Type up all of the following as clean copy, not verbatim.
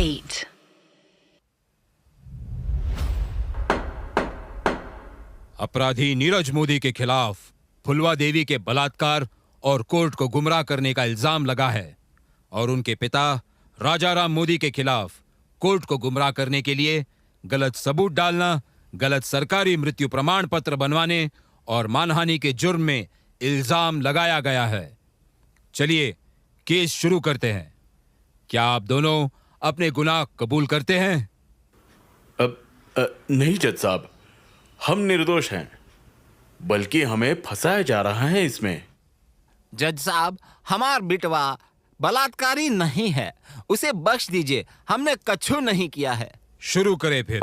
8. अपराधी नीरज मोदी के खिलाफ फुलवा देवी के बलात्कार और कोर्ट को गुमराह करने का इल्जाम लगा है और उनके पिता राजाराम मोदी के खिलाफ कोर्ट को गुमराह करने के लिए गलत सबूत डालना, गलत सरकारी मृत्यु प्रमाण पत्र बनवाने और मानहानि के जुर्म में इल्जाम लगाया गया है। चलिए केस शुरू करते हैं। क्या आप दोनों अपने गुनाह कबूल करते हैं? नहीं जज साहब, हम निर्दोष हैं, बल्कि हमें फंसाया जा रहा है इसमें। जज साहब, हमार बिटवा बलात्कारी नहीं है, उसे बख्श दीजिए, हमने कछु नहीं किया है। शुरू करें फिर।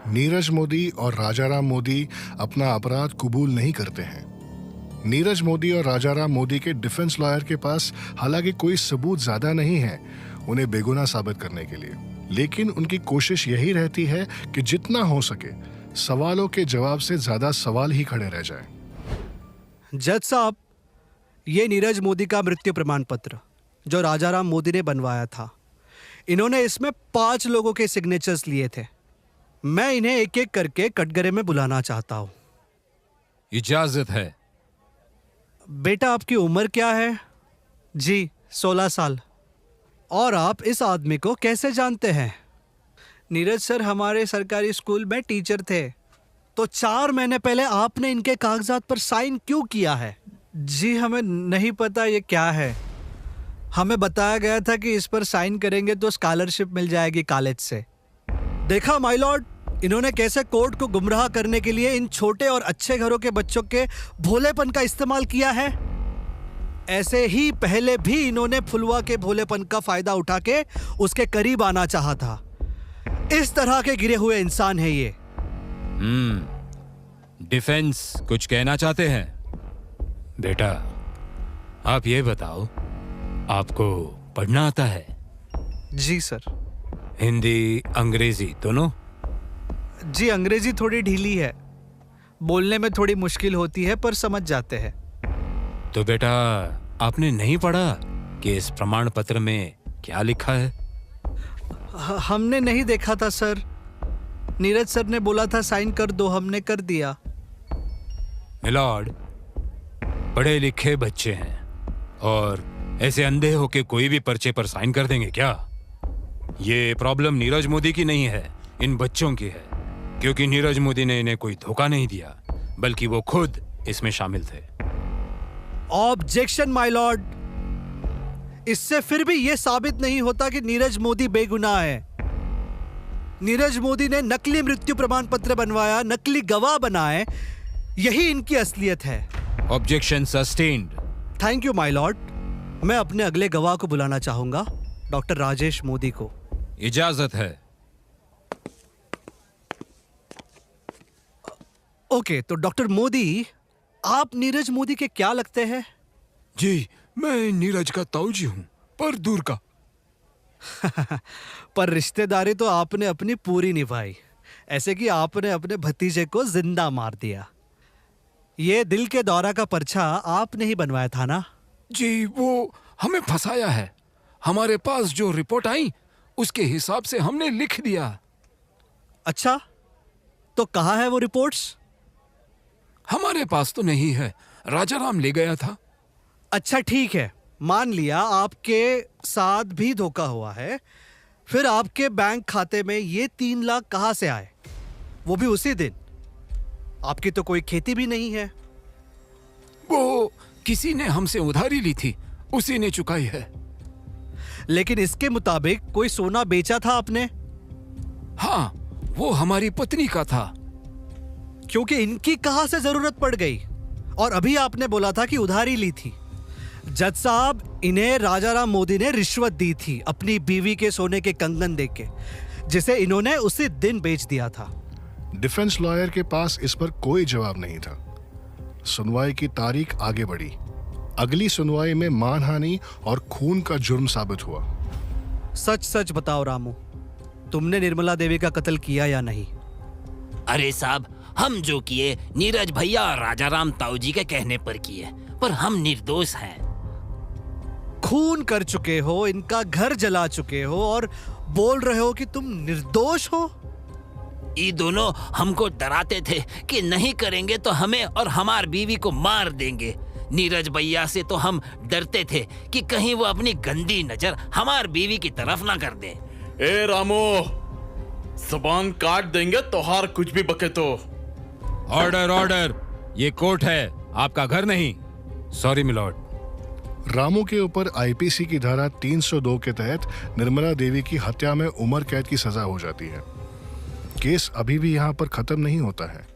नीरज मोदी और राजाराम मोदी अपना अपराध कबूल नहीं करते हैं। नीरज मोदी और राजाराम मोदी के डिफेंस लॉयर के पास हालांकि कोई सबूत ज्यादा नहीं है उन्हें बेगुनाह साबित करने के लिए, लेकिन उनकी कोशिश यही रहती है कि जितना हो सके सवालों के जवाब से ज्यादा सवाल ही खड़े रह जाएं। जज साहब, ये नीरज मोदी का मृत्यु प्रमाण पत्र जो राजाराम मोदी ने बनवाया था, इन्होंने इसमें 5 लोगों के सिग्नेचर्स लिए थे। मैं इन्हें एक एक करके कटघरे में बुलाना चाहता हूं। इजाजत है। बेटा, आपकी उम्र क्या है? जी 16 साल। और आप इस आदमी को कैसे जानते हैं? नीरज सर हमारे सरकारी स्कूल में टीचर थे। तो 4 महीने पहले आपने इनके कागजात पर साइन क्यों किया है? जी हमें नहीं पता ये क्या है। हमें बताया गया था कि इस पर साइन करेंगे तो स्कॉलरशिप मिल जाएगी कॉलेज से। देखा माय लॉर्ड, इन्होंने कैसे कोर्ट को गुमराह करने के लिए इन छोटे और अच्छे घरों के बच्चों के भोलेपन का इस्तेमाल किया है। ऐसे ही पहले भी इन्होंने फुलवा के भोलेपन का फायदा उठा के उसके करीब आना चाहा था। इस तरह के गिरे हुए इंसान है ये। डिफेंस कुछ कहना चाहते हैं? बेटा, आप ये बताओ, आपको पढ़ना आता है? जी सर। हिंदी, अंग्रेजी दोनों? जी, अंग्रेजी थोड़ी ढीली है, बोलने में थोड़ी मुश्किल होती है, पर समझ जाते हैं। तो बेटा, आपने नहीं पढ़ा कि इस प्रमाण पत्र में क्या लिखा है? हमने नहीं देखा था सर। नीरज सर ने बोला था साइन कर दो, हमने कर दिया। मिलॉर्ड, पढ़े लिखे बच्चे हैं और ऐसे अंधे होके कोई भी पर्चे पर साइन कर देंगे क्या? ये प्रॉब्लम नीरज मोदी की नहीं है, इन बच्चों की है, क्योंकि नीरज मोदी ने इन्हें कोई धोखा नहीं दिया, बल्कि वो खुद इसमें शामिल थे। Objection my Lord. इससे फिर भी यह साबित नहीं होता कि नीरज मोदी बेगुनाह है। नीरज मोदी ने नकली मृत्यु प्रमाण पत्र बनवाया, नकली गवाह बनाए, यही इनकी असलियत है। Objection sustained. Thank you my Lord. मैं अपने अगले गवाह को बुलाना चाहूंगा, डॉक्टर राजेश मोदी को। इजाजत है। ओके, तो डॉक्टर मोदी, आप नीरज मोदी के क्या लगते हैं? जी, मैं नीरज का ताऊजी हूं, पर दूर का। पर रिश्तेदारी तो आपने अपनी पूरी निभाई, ऐसे कि आपने अपने भतीजे को जिंदा मार दिया। ये दिल के दौरा का पर्चा आपने ही बनवाया था ना? जी, वो हमें फंसाया है। हमारे पास जो रिपोर्ट आई उसके हिसाब से हमने लिख दिया। अच्छा, तो कहाँ है वो रिपोर्ट्स? हमारे पास तो नहीं है, राजाराम ले गया था। अच्छा ठीक है, मान लिया आपके साथ भी धोखा हुआ है, फिर आपके बैंक खाते में ये 3 लाख कहां से आए, वो भी उसी दिन? आपकी तो कोई खेती भी नहीं है। वो किसी ने हमसे उधारी ली थी, उसी ने चुकाई है। लेकिन इसके मुताबिक कोई सोना बेचा था आपने? हाँ, वो हमारी पत्नी का था। क्योंकि इनकी कहां से जरूरत पड़ गई? और अभी आपने बोला था कि उधारी ली थी। जज साहब, इन्हें राजाराम मोदी ने रिश्वत दी थी अपनी बीवी के सोने के कंगन देके, जिसे इन्होंने उसी दिन बेच दिया था। डिफेंस लॉयर के पास इस पर कोई जवाब नहीं था। सुनवाई की तारीख आगे बढ़ी। अगली सुनवाई में मानहानि और खून का जुर्म साबित हुआ। सच सच बताओ रामू, तुमने निर्मला देवी का कत्ल किया या नहीं? अरे साहब, हम जो किए नीरज भैया और राजाराम ताऊ जी के कहने पर किए, पर हम निर्दोष हैं। खून कर चुके हो, इनका घर जला चुके हो और बोल रहे हो कि तुम निर्दोष हो। ये दोनों हमको डराते थे कि नहीं करेंगे तो हमें और हमार बीवी को मार देंगे। नीरज भैया से तो हम डरते थे कि कहीं वो अपनी गंदी नजर हमार बीवी की तरफ ना कर दे। ए रामो, जबान काट देंगे तोहार कुछ भी बके तो। ऑर्डर ऑर्डर, ये कोर्ट है, आपका घर नहीं। Sorry milord. रामू के ऊपर आईपीसी की धारा 302 के तहत निर्मला देवी की हत्या में उम्र कैद की सजा हो जाती है। केस अभी भी यहाँ पर खत्म नहीं होता है।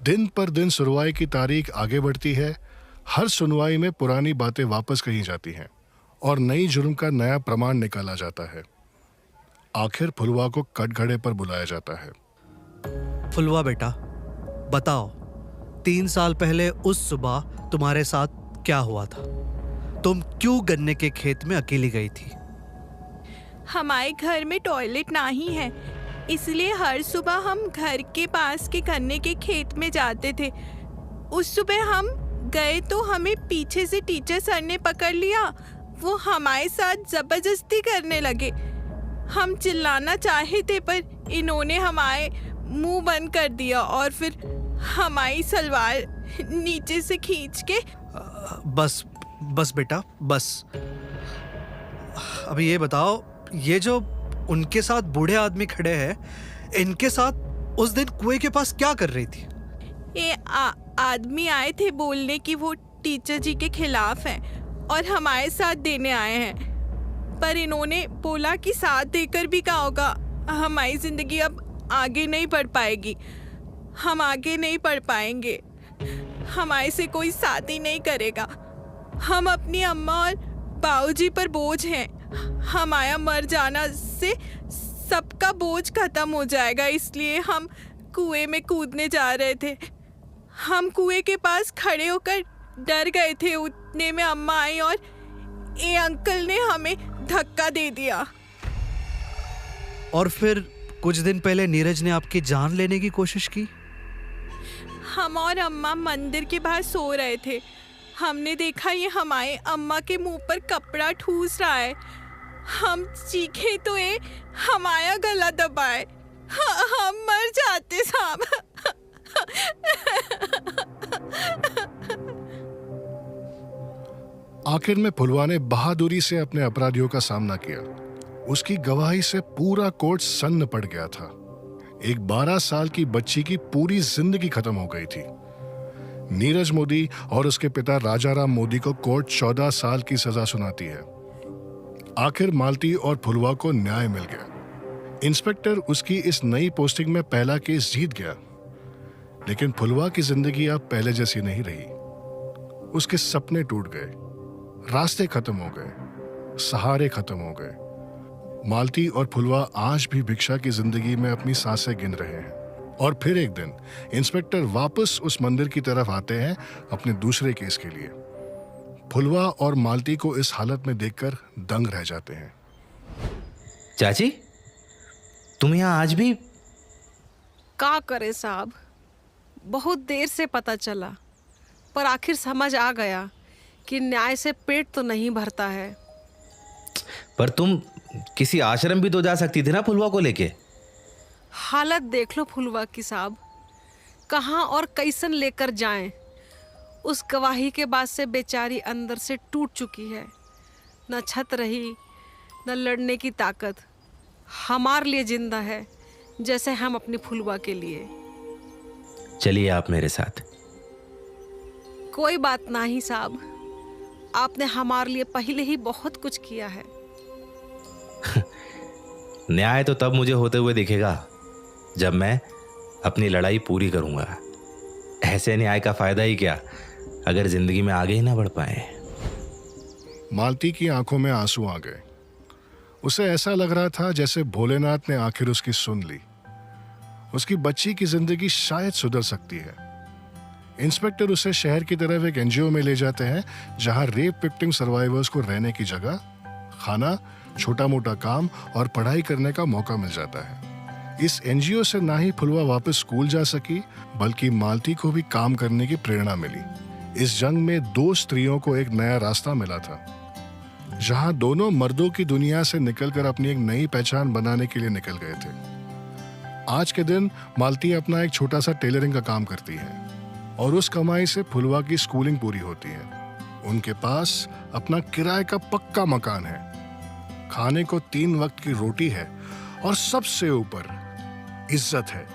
दिन पर दिन सुनवाई की तारीख आगे बढ़ती है। हर सुनवाई में पुरानी बातें वापस कही जाती हैं और नई जुर्म का नया प्रमाण निकाला जाता है। आखिर फुलवा को कटघरे पर बुलाया जाता है। फुलवा बेटा, बताओ 3 साल पहले उस सुबह तुम्हारे साथ क्या हुआ था? तुम क्यों गन्ने के खेत में अकेली गई थी? हमारे घर में टॉयलेट नहीं है, इसलिए हर सुबह हम घर के पास के गन्ने के खेत में जाते थे। उस सुबह हम गए तो हमें पीछे से टीचर सर ने पकड़ लिया। वो हमारे साथ जबरदस्ती करने लगे। हम चिल्लाना चाहे थे पर इन्होंने हमारे मुंह बंद कर दिया और फिर हमारी सलवार नीचे से खींच के। बस बेटा, बस। अभी ये बताओ, ये जो उनके साथ बूढ़े आदमी खड़े हैं, इनके साथ उस दिन कुएं के पास क्या कर रही थी? ये आदमी आए थे बोलने कि वो टीचर जी के खिलाफ हैं और हमारे साथ देने आए हैं, पर इन्होंने बोला कि साथ देकर भी क्या होगा, हमारी जिंदगी अब आगे नहीं बढ़ पाएगी, हम आगे नहीं बढ़ पाएंगे, हमारे से कोई साथ ही नहीं करेगा। हम अपनी अम्मा और बाबूजी पर बोझ हैं। हमारा मर जाना से सबका बोझ खत्म हो जाएगा, इसलिए हम कुएं में कूदने जा रहे थे। हम कुएं के पास खड़े होकर डर गए थे। उतने में अम्मा आई और ये अंकल ने हमें धक्का दे दिया। और फिर कुछ दिन पहले नीरज ने आपकी जान लेने की कोशिश की। हम और अम्मा मंदिर के बाहर सो रहे थे। हमने देखा ये हमारे अम्मा के मुंह पर कपड़ा ठूस रहा है। हम चीखे तो ये हमारा गला दबाए। हम मर जाते साहब। आखिर में फुलवा ने बहादुरी से अपने अपराधियों का सामना किया। उसकी गवाही से पूरा कोर्ट सन्न पड़ गया था। एक 12 साल की बच्ची की पूरी जिंदगी खत्म हो गई थी। नीरज मोदी और उसके पिता राजाराम मोदी को कोर्ट 14 साल की सजा सुनाती है। आखिर मालती और फुलवा को न्याय मिल गया। इंस्पेक्टर उसकी इस नई पोस्टिंग में पहला केस जीत गया, लेकिन फुलवा की जिंदगी अब पहले जैसी नहीं रही। उसके सपने टूट गए, रास्ते खत्म हो गए, सहारे खत्म हो गए। मालती और फुलवा आज भी भिक्षा की जिंदगी में अपनी सांसें गिन रहे हैं। और फिर एक दिन इंस्पेक्टर वापस उस मंदिर की तरफ आते हैं अपने दूसरे केस के लिए। फुलवा और मालती को इस हालत में देखकर दंग रह जाते हैं। चाची, तुम यहाँ आज भी? का करे साहब, बहुत देर से पता चला, पर आखिर समझ आ गया कि न्याय से पेट तो नहीं भरता है। पर तुम किसी आश्रम भी तो जा सकती थी ना फुलवा को लेके। हालत देख लो फुलवा की साहब, कहाँ और कैसन लेकर जाएं। उस गवाही के बाद से बेचारी अंदर से टूट चुकी है। न छत रही, न लड़ने की ताकत। हमारे लिए जिंदा है जैसे हम अपनी फुलवा के लिए। चलिए आप मेरे साथ। कोई बात नहीं साहब, आपने हमारे लिए पहले ही बहुत कुछ किया है। न्याय तो तब मुझे होते हुए दिखेगा जब मैं अपनी लड़ाई पूरी करूंगा। ऐसे न्याय का फायदा ही क्या अगर जिंदगी में आगे ही ना बढ़ पाए। मालती की आंखों में आंसू आ गए। उसे ऐसा लग रहा था जैसे भोलेनाथ ने आखिर उसकी सुन ली। उसकी बच्ची की जिंदगी शायद सुधर सकती है। इंस्पेक्टर उसे शहर की तरफ एक एनजीओ में ले जाते हैं जहां रेप विक्टिम सर्वाइवर्स को रहने की जगह, खाना, छोटा मोटा काम और पढ़ाई करने का मौका मिल जाता है। इस एनजीओ से ना ही फुलवा वापस स्कूल जा सकी, बल्कि मालती को भी काम करने की प्रेरणा मिली। इस जंग में 2 स्त्रियों को एक नया रास्ता मिला था। जहां दोनों मर्दों की दुनिया से निकलकर अपनी एक नई पहचान बनाने के लिए निकल गए थे। आज के दिन मालती अपना एक छोटा सा टेलरिंग का काम करती है और उस कमाई से फुलवा की स्कूलिंग पूरी होती है। उनके पास अपना किराए का पक्का मकान है, खाने को 3 वक्त की रोटी है और सबसे ऊपर इज्जत है।